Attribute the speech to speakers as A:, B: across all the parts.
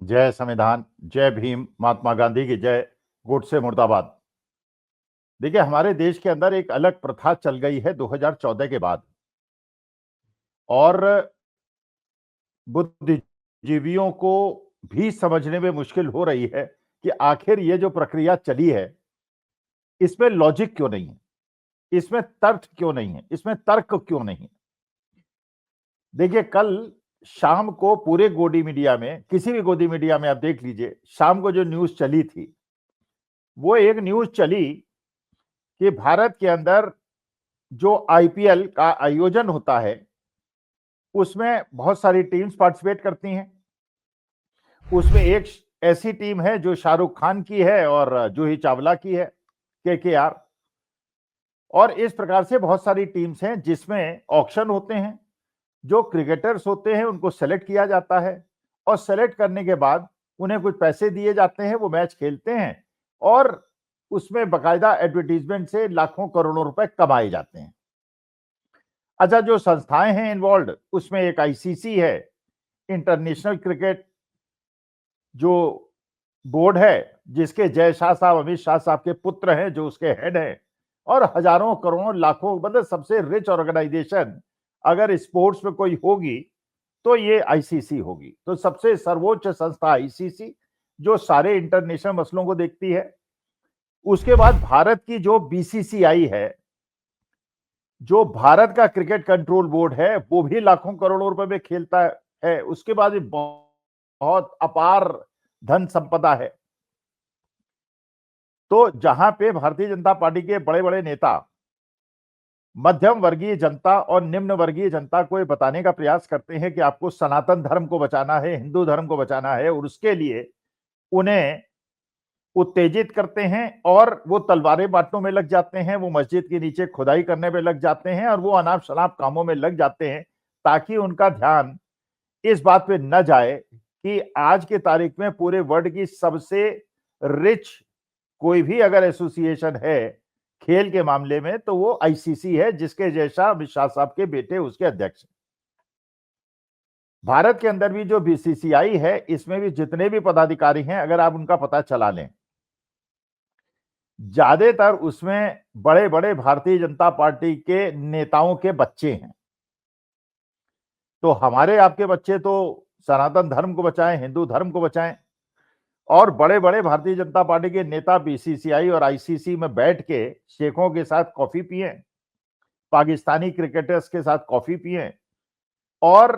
A: जय संविधान, जय भीम, महात्मा गांधी की जय, गोडसे मुर्दाबाद। देखिए, हमारे देश के अंदर एक अलग प्रथा चल गई है 2014 के बाद, और बुद्धिजीवियों को भी समझने में मुश्किल हो रही है कि आखिर ये जो प्रक्रिया चली है, इसमें लॉजिक क्यों नहीं है, इसमें तर्क क्यों नहीं है, इसमें तर्क क्यों नहीं है। देखिए, कल शाम को पूरे गोदी मीडिया में, किसी भी गोदी मीडिया में आप देख लीजिए, शाम को जो न्यूज चली थी, वो एक न्यूज चली कि भारत के अंदर जो आईपीएल का आयोजन होता है, उसमें बहुत सारी टीम्स पार्टिसिपेट करती हैं। उसमें एक ऐसी टीम है जो शाहरुख खान की है और जूही चावला की है, केकेआर। और इस प्रकार से बहुत सारी टीम्स हैं जिसमें ऑक्शन होते हैं, जो क्रिकेटर्स होते हैं उनको सेलेक्ट किया जाता है, और सेलेक्ट करने के बाद उन्हें कुछ पैसे दिए जाते हैं, वो मैच खेलते हैं, और उसमें बकायदा एडवर्टीजमेंट से लाखों करोड़ों रुपए कमाए जाते हैं। अच्छा, जो संस्थाएं हैं इन्वॉल्व, उसमें एक आईसीसी है, इंटरनेशनल क्रिकेट जो बोर्ड है, जिसके जय शाह साहब, अमित शाह साहब के पुत्र हैं जो उसके हेड हैं, और हजारों करोड़ों लाखों, मतलब सबसे रिच ऑर्गेनाइजेशन अगर स्पोर्ट्स में कोई होगी तो ये आईसीसी होगी। तो सबसे सर्वोच्च संस्था आईसीसी, जो सारे इंटरनेशनल मसलों को देखती है। उसके बाद भारत की जो बीसीसीआई है, जो भारत का क्रिकेट कंट्रोल बोर्ड है, वो भी लाखों करोड़ों रुपए में खेलता है। उसके बाद भी बहुत अपार धन संपदा है। तो जहां पे भारतीय जनता पार्टी के बड़े बड़े नेता मध्यम वर्गीय जनता और निम्न वर्गीय जनता को ये बताने का प्रयास करते हैं कि आपको सनातन धर्म को बचाना है, हिंदू धर्म को बचाना है, और उसके लिए उन्हें उत्तेजित करते हैं, और वो तलवारें बांटने में लग जाते हैं, वो मस्जिद के नीचे खुदाई करने में लग जाते हैं, और वो अनाप शनाप कामों में लग जाते हैं, ताकि उनका ध्यान इस बात पे न जाए कि आज के तारीख में पूरे वर्ल्ड की सबसे रिच कोई भी अगर एसोसिएशन है खेल के मामले में, तो वो आईसीसी है, जिसके जैसा अमित शाह साहब के बेटे उसके अध्यक्ष। भारत के अंदर भी जो बीसीसीआई है, इसमें भी जितने भी पदाधिकारी हैं, अगर आप उनका पता चला लें, ज्यादातर उसमें बड़े बड़े भारतीय जनता पार्टी के नेताओं के बच्चे हैं। तो हमारे आपके बच्चे तो सनातन धर्म को बचाएं, हिंदू धर्म को बचाएं, और बड़े बड़े भारतीय जनता पार्टी के नेता बीसीसीआई और आईसीसी में बैठ के शेखों के साथ कॉफी पिए, पाकिस्तानी क्रिकेटर्स के साथ कॉफी पिए, और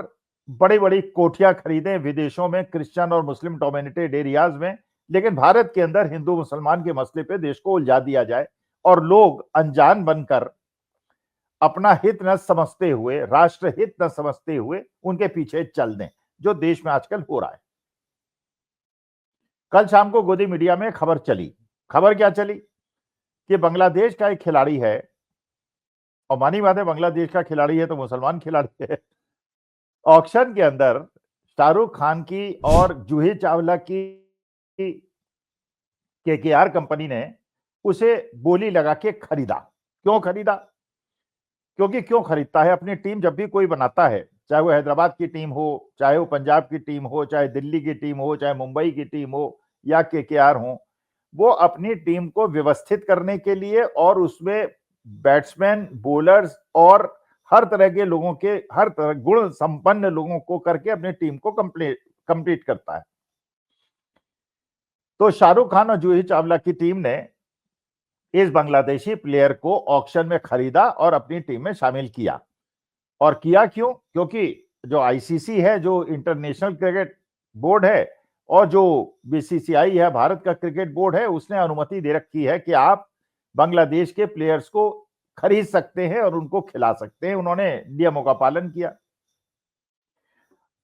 A: बड़ी बड़ी कोठियां खरीदें विदेशों में, क्रिश्चियन और मुस्लिम डोमिनेटेड एरियाज में, लेकिन भारत के अंदर हिंदू मुसलमान के मसले पे देश को उलझा दिया जाए, और लोग अनजान बनकर अपना हित न समझते हुए, राष्ट्र हित न समझते हुए उनके पीछे चल दें, जो देश में आजकल हो रहा है। कल शाम को गोदी मीडिया में खबर चली। खबर क्या चली कि बांग्लादेश का एक खिलाड़ी है, और मानी बात है, बांग्लादेश का खिलाड़ी है तो मुसलमान खिलाड़ी है। ऑक्शन के अंदर शाहरुख खान की और जूही चावला की केकेआर कंपनी ने उसे बोली लगा के खरीदा। क्यों खरीदा? क्योंकि क्यों खरीदता है? अपनी टीम जब भी कोई बनाता है, चाहे वो हैदराबाद की टीम हो, चाहे वो पंजाब की टीम हो, चाहे दिल्ली की टीम हो, चाहे मुंबई की टीम हो, या केकेआर हो, वो अपनी टीम को व्यवस्थित करने के लिए, और उसमें बैट्समैन, बॉलर्स और हर तरह के लोगों के, हर तरह गुण संपन्न लोगों को करके अपनी टीम को कंप्लीट करता है। तो शाहरुख खान और जूही चावला की टीम ने इस बांग्लादेशी प्लेयर को ऑक्शन में खरीदा और अपनी टीम में शामिल किया। और किया क्यों? क्योंकि जो आईसीसी है, जो इंटरनेशनल क्रिकेट बोर्ड है, और जो बीसीसीआई है, भारत का क्रिकेट बोर्ड है, उसने अनुमति दे रखी है कि आप बांग्लादेश के प्लेयर्स को खरीद सकते हैं और उनको खिला सकते हैं। उन्होंने नियमों का पालन किया।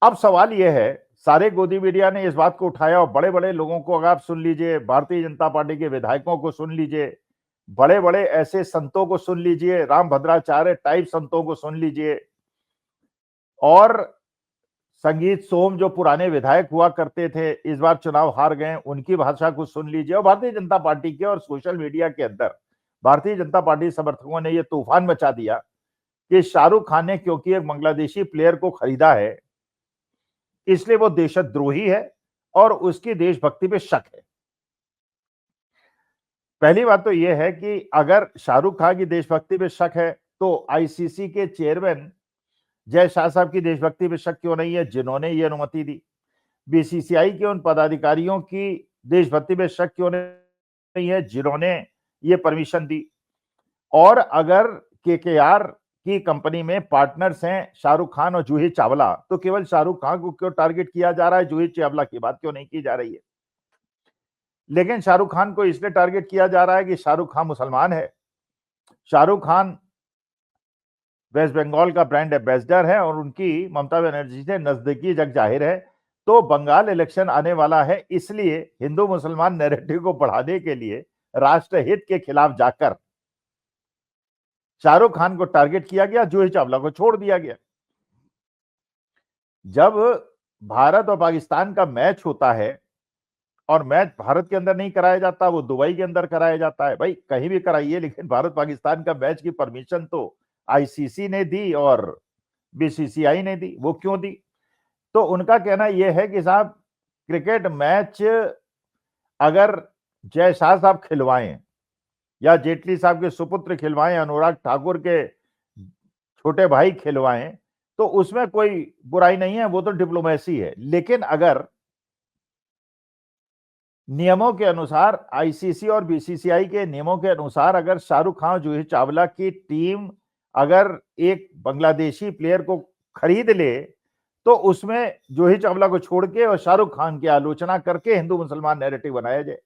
A: अब सवाल यह है, सारे गोदी मीडिया ने इस बात को उठाया, और बड़े बड़े लोगों को अगर आप सुन लीजिए, भारतीय जनता पार्टी के विधायकों को सुन लीजिए, बड़े बड़े ऐसे संतों को सुन लीजिए, राम भद्राचार्य टाइप संतों को सुन लीजिए, और संगीत सोम जो पुराने विधायक हुआ करते थे, इस बार चुनाव हार गए, उनकी भाषा को सुन लीजिए, और भारतीय जनता पार्टी के और सोशल मीडिया के अंदर भारतीय जनता पार्टी समर्थकों ने यह तूफान मचा दिया कि शाहरुख खान ने क्योंकि एक बांग्लादेशी प्लेयर को खरीदा है, इसलिए वो देशद्रोही है, और उसकी देशभक्ति पे शक है। पहली बात तो यह है कि अगर शाहरुख खान की देशभक्ति पे शक है तो आईसीसी के चेयरमैन जय शाह साहब की देशभक्ति पे शक क्यों नहीं है, जिन्होंने ये अनुमति दी? बीसीसीआई के उन पदाधिकारियों की देशभक्ति पे शक क्यों नहीं है, जिन्होंने ये परमिशन दी? और अगर केकेआर की कंपनी में पार्टनर्स हैं शाहरुख खान और जूही चावला, तो केवल शाहरुख खान को क्यों टारगेट किया जा रहा है, जूही चावला की बात क्यों नहीं की जा रही है? लेकिन शाहरुख खान को इसलिए टारगेट किया जा रहा है कि शाहरुख खान मुसलमान है। शाहरुख खान वेस्ट बंगाल का ब्रांड एम्बेसडर है और उनकी ममता बनर्जी से नजदीकी जग जाहिर है। तो बंगाल इलेक्शन आने वाला है, इसलिए हिंदू मुसलमान नैरेटिव को बढ़ाने के लिए राष्ट्रहित के खिलाफ जाकर शाहरुख खान को टारगेट किया गया, जूही चावला को छोड़ दिया गया। जब भारत और पाकिस्तान का मैच होता है और मैच भारत के अंदर नहीं कराया जाता, वो दुबई के अंदर कराया जाता है, भाई कहीं भी कराइए, लेकिन भारत पाकिस्तान का मैच की परमिशन तो आईसीसी ने दी और बीसीसीआई ने दी। वो क्यों दी? तो उनका कहना यह है कि साहब क्रिकेट मैच अगर जय शाह साहब खिलवाएं या जेटली साहब के सुपुत्र खिलवाएं, अनुराग ठाकुर के छोटे भाई खिलवाएं, तो उसमें कोई बुराई नहीं है, वो तो डिप्लोमेसी है। लेकिन अगर नियमों के अनुसार, आईसीसी और बीसीसीआई के नियमों के अनुसार, अगर शाहरुख खान, जूही चावला की टीम अगर एक बांग्लादेशी प्लेयर को खरीद ले, तो उसमें जूही चावला को छोड़ के और शाहरुख खान की आलोचना करके हिंदू मुसलमान नैरेटिव बनाया जाए।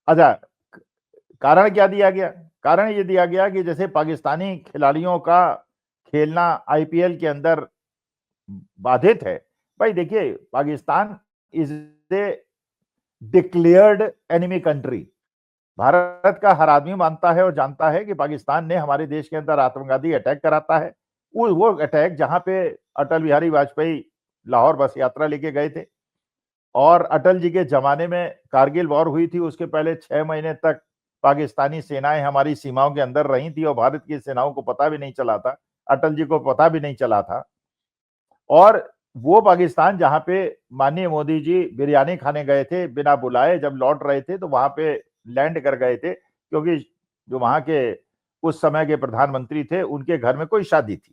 A: अच्छा, कारण क्या दिया गया? कारण ये दिया गया कि जैसे पाकिस्तानी खिलाड़ियों का खेलना आईपीएल के अंदर बाधित है। भाई देखिए, Pakistan is a declared enemy country. Bharat का हर आदमी मानता है और जानता है कि पाकिस्तान ने हमारे देश के अंदर आत्मघाती अटैक कराता है। वो अटैक जहां पे अटल बिहारी वाजपेयी लाहौर बस यात्रा लेके गए थे और अटल जी के जमाने में कारगिल वॉर हुई थी, उसके पहले 6 महीने तक पाकिस्तानी सेनाएं हमारी सीमाओं के अंदर रही थी और भारत की सेनाओं को पता भी नहीं चला था, अटल जी को पता भी नहीं चला था। और वो पाकिस्तान जहां पे माननीय मोदी जी बिरयानी खाने गए थे बिना बुलाए, जब लौट रहे थे तो वहां पे लैंड कर गए थे, क्योंकि जो वहां के उस समय के प्रधानमंत्री थे उनके घर में कोई शादी थी।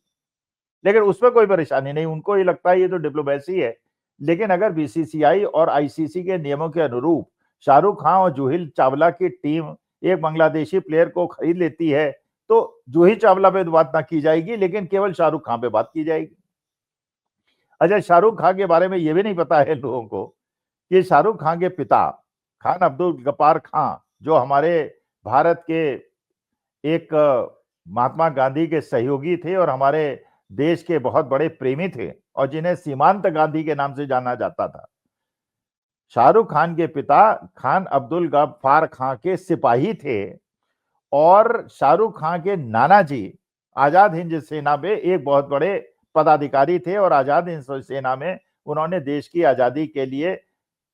A: लेकिन उसमें कोई परेशानी नहीं, उनको ये लगता है ये तो डिप्लोमेसी है। लेकिन अगर बीसीसीआई और आईसीसी के नियमों के अनुरूप शाहरुख खान और जूही चावला की टीम एक बांग्लादेशी प्लेयर को खरीद लेती है, तो जूही चावला पे बात ना की जाएगी, लेकिन केवल शाहरुख खान पे बात की जाएगी। अच्छा, शाहरुख खान के बारे में ये भी नहीं पता है लोगों को कि शाहरुख खान के पिता खान अब्दुल गफ्फार खान, जो हमारे भारत के एक महात्मा गांधी के सहयोगी थे और हमारे देश के बहुत बड़े प्रेमी थे और जिन्हें सीमांत गांधी के नाम से जाना जाता था। शाहरुख खान के पिता खान अब्दुल गफ्फार खान के सिपाही थे और शाहरुख खान के नाना जी आजाद हिंद सेना में एक बहुत बड़े पदाधिकारी थे और आजाद हिंद सेना में उन्होंने देश की आजादी के लिए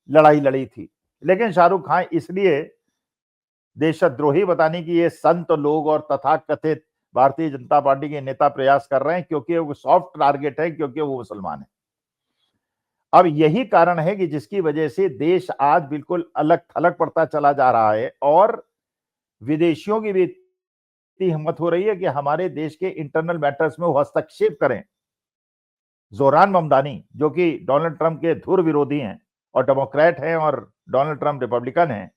A: लड़ाई लड़ी थी। लेकिन शाहरुख खान इसलिए देशद्रोही बताने की ये संत लोग और तथाकथित भारतीय जनता पार्टी के नेता प्रयास कर रहे हैं क्योंकि वो सॉफ्ट टारगेट है, क्योंकि वो मुसलमान है। अब यही कारण है कि जिसकी वजह से देश आज बिल्कुल अलग थलग पड़ता चला जा रहा है और विदेशियों की भी इतनी हिम्मत हो रही है कि हमारे देश के इंटरनल मैटर्स में वो हस्तक्षेप करें। जोरान ममदानी, जो कि डोनाल्ड ट्रंप के धुर विरोधी हैं और डेमोक्रेट हैं और डोनाल्ड ट्रंप रिपब्लिकन हैं,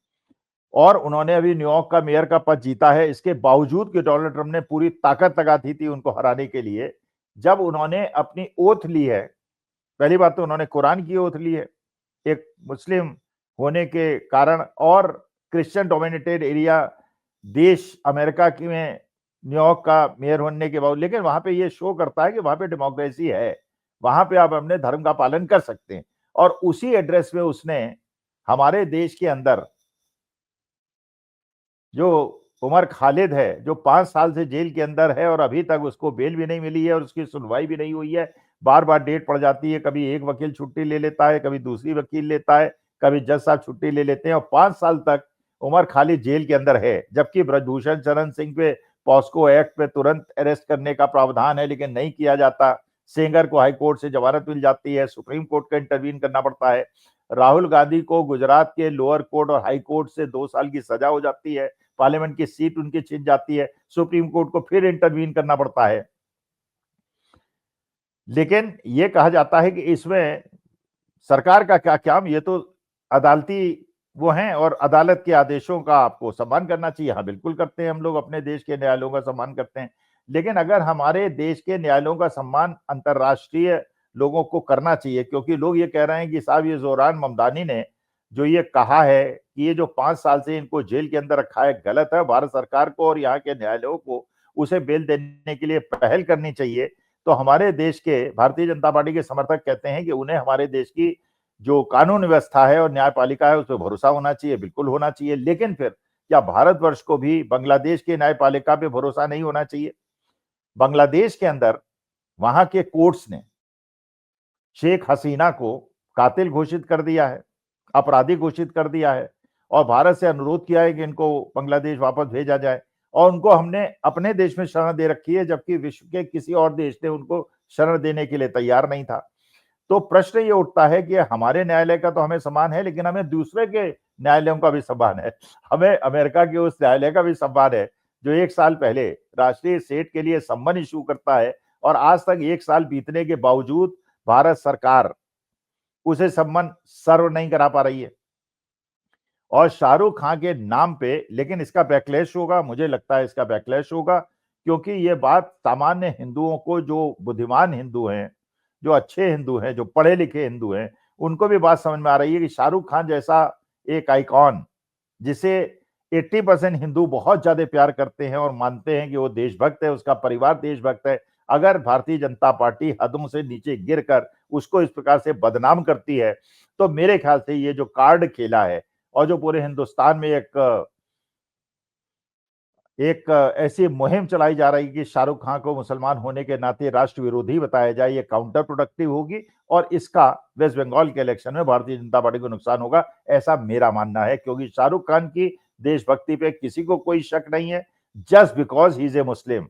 A: और उन्होंने अभी न्यूयॉर्क का मेयर का पद जीता है, इसके बावजूद कि डोनाल्ड ट्रंप ने पूरी ताकत लगा दी थी उनको हराने के लिए। जब उन्होंने अपनी ओथ ली है, पहली बात तो उन्होंने कुरान की ओथ ली है एक मुस्लिम होने के कारण, और क्रिश्चियन डोमिनेटेड एरिया देश अमेरिका की में न्यूयॉर्क का मेयर होने के बाद, लेकिन वहां पे ये शो करता है कि वहां पे डेमोक्रेसी है, वहां पे आप अपने धर्म का पालन कर सकते हैं। और उसी एड्रेस में उसने हमारे देश के अंदर जो उमर खालिद है, जो 5 साल से जेल के अंदर है और अभी तक उसको बेल भी नहीं मिली है और उसकी सुनवाई भी नहीं हुई है, बार बार डेट पड़ जाती है, कभी एक वकील छुट्टी ले लेता है, कभी दूसरी वकील लेता है, कभी जज साहब छुट्टी ले लेते हैं और 5 साल तक उमर खालिद जेल के अंदर है। जबकि ब्रजभूषण शरण सिंह पे पॉस्को एक्ट पे तुरंत अरेस्ट करने का प्रावधान है, लेकिन नहीं किया जाता। सेंगर को हाई कोर्ट से जमानत मिल जाती है, सुप्रीम कोर्ट का इंटरवीन करना पड़ता है। राहुल गांधी को गुजरात के लोअर कोर्ट और हाई कोर्ट से 2 साल की सजा हो जाती है, पार्लियामेंट की सीट उनकी छिन जाती है, सुप्रीम कोर्ट को फिर इंटरवीन करना पड़ता है। लेकिन यह कहा जाता है कि इसमें सरकार का क्या काम, ये तो अदालती वो हैं और अदालत के आदेशों का आपको सम्मान करना चाहिए। हाँ, बिल्कुल करते हैं, हम लोग अपने देश के न्यायालयों का सम्मान करते हैं। लेकिन अगर हमारे देश के न्यायालयों का सम्मान अंतर्राष्ट्रीय लोगों को करना चाहिए, क्योंकि लोग ये कह रहे हैं कि साहब ये ज़ोरान ममदानी ने जो ये कहा है कि ये जो 5 साल से इनको जेल के अंदर रखा है गलत है, भारत सरकार को और यहाँ के न्यायालयों को उसे बेल देने के लिए पहल करनी चाहिए। तो हमारे देश के भारतीय जनता पार्टी के समर्थक कहते हैं कि उन्हें हमारे देश की जो कानून व्यवस्था है और न्यायपालिका है उस पर भरोसा होना चाहिए, बिल्कुल होना चाहिए। लेकिन फिर क्या भारतवर्ष को भी बांग्लादेश की न्यायपालिका पे भरोसा नहीं होना चाहिए? बांग्लादेश के अंदर वहां के कोर्ट्स ने शेख हसीना को कातिल घोषित कर दिया है, अपराधी घोषित कर दिया है और भारत से अनुरोध किया है कि इनको बांग्लादेश वापस भेजा जाए और उनको हमने अपने देश में शरण दे रखी है, जबकि विश्व के किसी और देश ने उनको शरण देने के लिए तैयार नहीं था। तो प्रश्न ये उठता है कि हमारे न्यायालय का तो हमें सम्मान है, लेकिन हमें दूसरे के न्यायालयों का भी सम्मान है। हमें अमेरिका के उस न्यायालय का भी सम्मान है जो 1 साल पहले राष्ट्रीय सेट के लिए सम्मन इश्यू करता है और आज तक 1 साल बीतने के बावजूद भारत सरकार उसे सम्मन सर्व नहीं करा पा रही है। और शाहरुख खान के नाम पे, लेकिन इसका बैकलैश होगा, मुझे लगता है इसका बैकलैश होगा, क्योंकि ये बात सामान्य हिंदुओं को, जो बुद्धिमान हिंदू हैं, जो अच्छे हिंदू हैं, जो पढ़े लिखे हिंदू हैं, उनको भी बात समझ में आ रही है कि शाहरुख खान जैसा एक आइकॉन, जिसे 80% हिंदू बहुत ज्यादा प्यार करते हैं और मानते हैं कि वो देशभक्त है, उसका परिवार देशभक्त है, अगर भारतीय जनता पार्टी हदों से नीचे गिरकर उसको इस प्रकार से बदनाम करती है, तो मेरे ख्याल से ये जो कार्ड खेला है और जो पूरे हिंदुस्तान में एक ऐसी मुहिम चलाई जा रही है कि शाहरुख खान को मुसलमान होने के नाते राष्ट्र विरोधी बताया जाए, ये काउंटर प्रोडक्टिव होगी और इसका वेस्ट बंगाल के इलेक्शन में भारतीय जनता पार्टी को नुकसान होगा, ऐसा मेरा मानना है। क्योंकि शाहरुख खान की देशभक्ति पे किसी को कोई शक नहीं है। Just because he is a Muslim,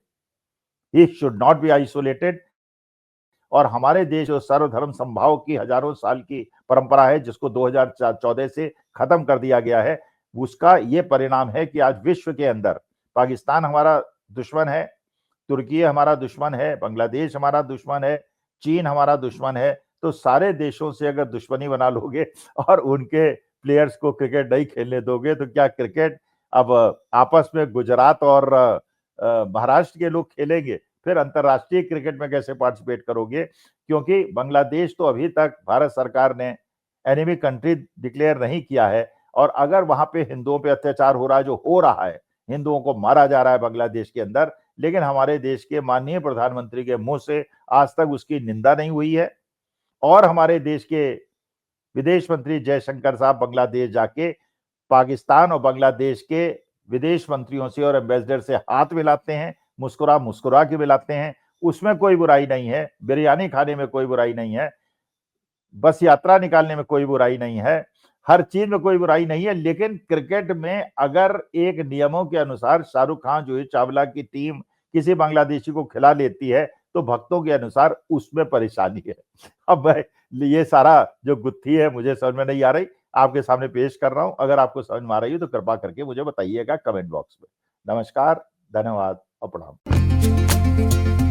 A: he should not be isolated. और हमारे देश जो सर्वधर्म समभाव की हजारों साल की परंपरा है, जिसको 2014 से खत्म कर दिया गया है, उसका ये परिणाम है कि आज विश्व के अंदर पाकिस्तान हमारा दुश्मन है, तुर्की हमारा दुश्मन है, बांग्लादेश हमारा दुश्मन है, चीन हमारा दुश्मन है। तो सारे देशों से अगर दुश्मनी बना लोगे और उनके प्लेयर्स को क्रिकेट नहीं खेलने दोगे, तो क्या क्रिकेट अब आपस में गुजरात और महाराष्ट्र के लोग खेलेंगे? फिर अंतर्राष्ट्रीय क्रिकेट में कैसे पार्टिसिपेट करोगे? क्योंकि बांग्लादेश तो अभी तक भारत सरकार ने एनिमी कंट्री डिक्लेयर नहीं किया है और अगर वहां पे हिंदुओं पे अत्याचार हो रहा है, जो हो रहा है, हिंदुओं को मारा जा रहा है बांग्लादेश के अंदर, लेकिन हमारे देश के माननीय प्रधानमंत्री के मुंह से आज तक उसकी निंदा नहीं हुई है। और हमारे देश के विदेश मंत्री जयशंकर साहब बांग्लादेश जाके पाकिस्तान और बांग्लादेश के विदेश मंत्रियों से और एम्बेसडर से हाथ मिलाते हैं, मुस्कुरा मुस्कुरा के मिलाते हैं। उसमें कोई बुराई नहीं है, बिरयानी खाने में कोई बुराई नहीं है, बस यात्रा निकालने में कोई बुराई नहीं है, हर चीज में कोई बुराई नहीं है। लेकिन क्रिकेट में अगर एक नियमों के अनुसार शाहरुख खान, जूही चावला की टीम किसी बांग्लादेशी को खिला लेती है, तो भक्तों के अनुसार उसमें परेशानी है। अब मैं ये सारा जो गुत्थी है मुझे समझ में नहीं आ रही, आपके सामने पेश कर रहा हूं। अगर आपको समझ में आ रही हो तो कृपा करके मुझे बताइएगा कमेंट बॉक्स में। नमस्कार, धन्यवाद और प्रणाम।